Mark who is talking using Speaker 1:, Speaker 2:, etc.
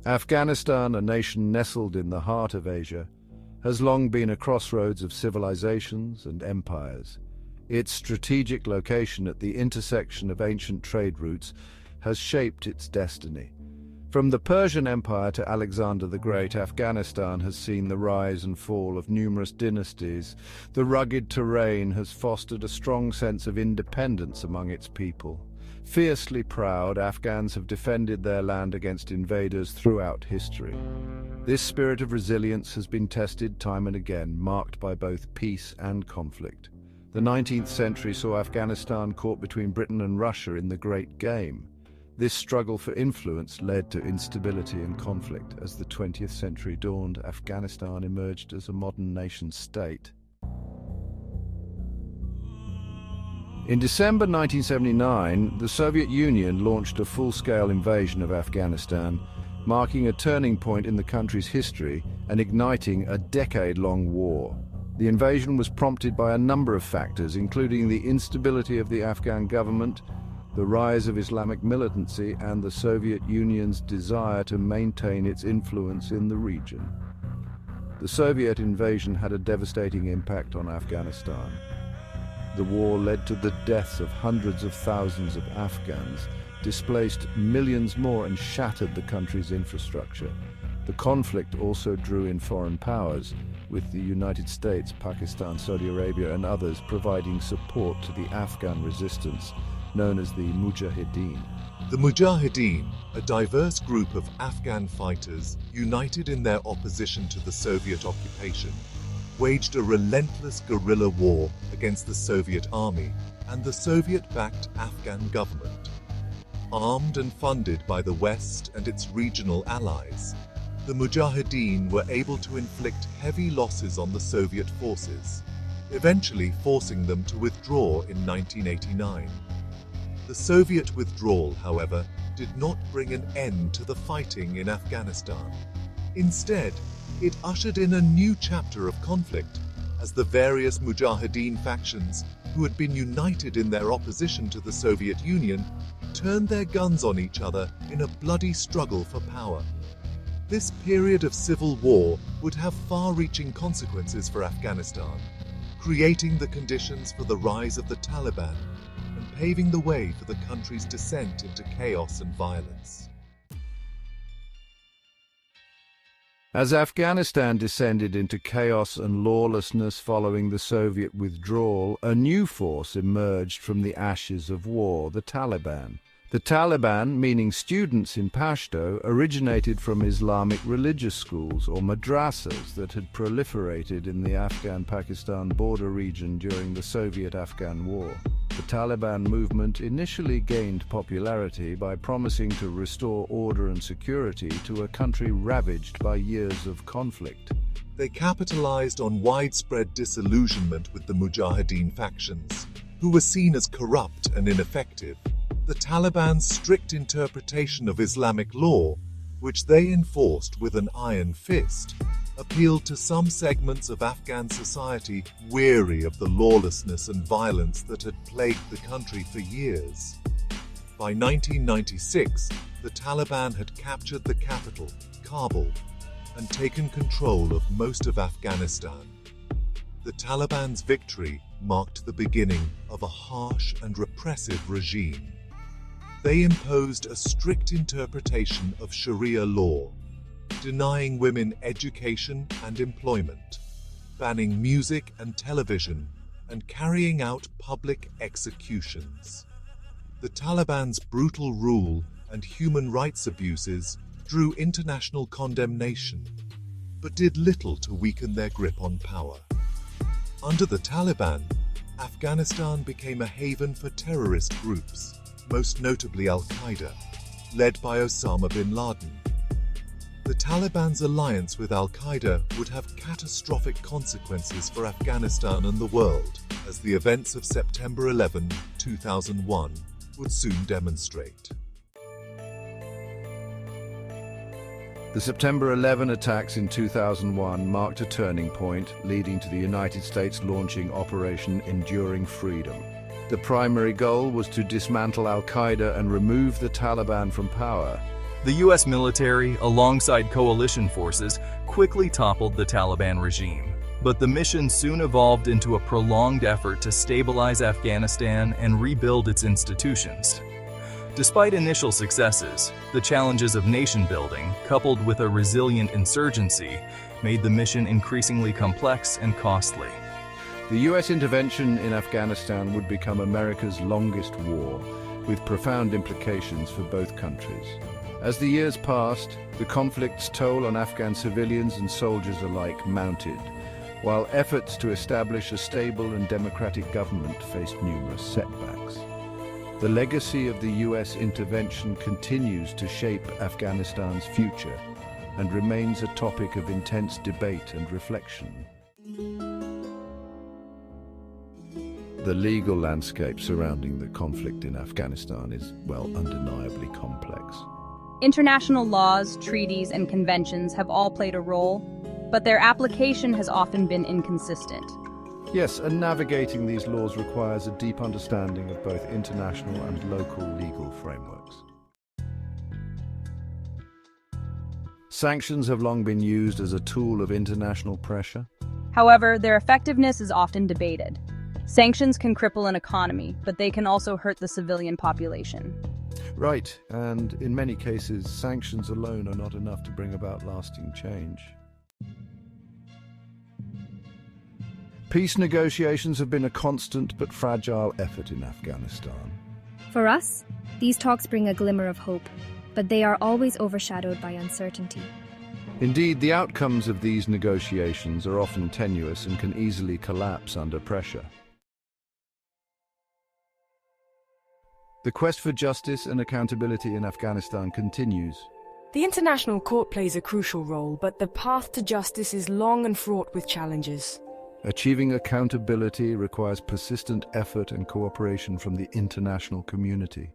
Speaker 1: Afghanistan, a nation nestled in the heart of Asia, has long been a crossroads of civilizations and empires. Its strategic location at the intersection of ancient trade routes has shaped its destiny. From the Persian Empire to Alexander the Great, Afghanistan has seen the rise and fall of numerous dynasties. The rugged terrain has fostered a strong sense of independence among its people. Fiercely proud, Afghans have defended their land against invaders throughout history. This spirit of resilience has been tested time and again, marked by both peace and conflict. The 19th century saw Afghanistan caught between Britain and Russia in the Great Game. This struggle for influence led to instability and conflict. As the 20th century dawned, Afghanistan emerged as a modern nation-state. In December 1979, the Soviet Union launched a full-scale invasion of Afghanistan, marking a turning point in the country's history and igniting a decade-long war. The invasion was prompted by a number of factors, including the instability of the Afghan government, the rise of Islamic militancy, and the Soviet Union's desire to maintain its influence in the region. The Soviet invasion had a devastating impact on Afghanistan. The war led to the deaths of hundreds of thousands of Afghans, displaced millions more, and shattered the country's infrastructure. The conflict also drew in foreign powers, with the United States, Pakistan, Saudi Arabia, and others providing support to the Afghan resistance, known as the Mujahideen.
Speaker 2: The Mujahideen, a diverse group of Afghan fighters united in their opposition to the Soviet occupation, waged a relentless guerrilla war against the Soviet army and the Soviet-backed Afghan government. Armed and funded by the West and its regional allies, the Mujahideen were able to inflict heavy losses on the Soviet forces, eventually forcing them to withdraw in 1989. The Soviet withdrawal, however, did not bring an end to the fighting in Afghanistan. Instead, it ushered in a new chapter of conflict, as the various Mujahideen factions, who had been united in their opposition to the Soviet Union, turned their guns on each other in a bloody struggle for power. This period of civil war would have far-reaching consequences for Afghanistan, creating the conditions for the rise of the Taliban and paving the way for the country's descent into chaos and violence.
Speaker 1: As Afghanistan descended into chaos and lawlessness following the Soviet withdrawal, a new force emerged from the ashes of war, the Taliban. The Taliban, meaning students in Pashto, originated from Islamic religious schools or madrasas that had proliferated in the Afghan-Pakistan border region during the Soviet-Afghan War. The Taliban movement initially gained popularity by promising to restore order and security to a country ravaged by years of conflict.
Speaker 2: They capitalized on widespread disillusionment with the Mujahideen factions, who were seen as corrupt and ineffective. The Taliban's strict interpretation of Islamic law, which they enforced with an iron fist, appealed to some segments of Afghan society weary of the lawlessness and violence that had plagued the country for years. By 1996, the Taliban had captured the capital, Kabul, and taken control of most of Afghanistan. The Taliban's victory marked the beginning of a harsh and repressive regime. They imposed a strict interpretation of Sharia law, denying women education and employment, banning music and television, and carrying out public executions. The Taliban's brutal rule and human rights abuses drew international condemnation, but did little to weaken their grip on power. Under the Taliban, Afghanistan became a haven for terrorist groups, most notably al-Qaeda, led by Osama bin Laden. The Taliban's alliance with al-Qaeda would have catastrophic consequences for Afghanistan and the world, as the events of September 11, 2001 would soon demonstrate.
Speaker 1: The September 11 attacks in 2001 marked a turning point, leading to the United States launching Operation Enduring Freedom. The primary goal was to dismantle al-Qaeda and remove the Taliban from power.
Speaker 3: The U.S. military, alongside coalition forces, quickly toppled the Taliban regime. But the mission soon evolved into a prolonged effort to stabilize Afghanistan and rebuild its institutions. Despite initial successes, the challenges of nation-building, coupled with a resilient insurgency, made the mission increasingly complex and costly.
Speaker 1: The US intervention in Afghanistan would become America's longest war, with profound implications for both countries. As the years passed, the conflict's toll on Afghan civilians and soldiers alike mounted, while efforts to establish a stable and democratic government faced numerous setbacks. The legacy of the US intervention continues to shape Afghanistan's future and remains a topic of intense debate and reflection. The legal landscape surrounding the conflict in Afghanistan is, well, undeniably complex.
Speaker 4: International laws, treaties, and conventions have all played a role, but their application has often been inconsistent.
Speaker 1: Yes, and navigating these laws requires a deep understanding of both international and local legal frameworks. Sanctions have long been used as a tool of international pressure.
Speaker 4: However, their effectiveness is often debated. Sanctions can cripple an economy, but they can also hurt the civilian population.
Speaker 1: Right, and in many cases, sanctions alone are not enough to bring about lasting change. Peace negotiations have been a constant but fragile effort in Afghanistan.
Speaker 5: For us, these talks bring a glimmer of hope, but they are always overshadowed by uncertainty.
Speaker 1: Indeed, the outcomes of these negotiations are often tenuous and can easily collapse under pressure. The quest for justice and accountability in Afghanistan continues.
Speaker 6: The International Court plays a crucial role, but the path to justice is long and fraught with challenges.
Speaker 1: Achieving accountability requires persistent effort and cooperation from the international community.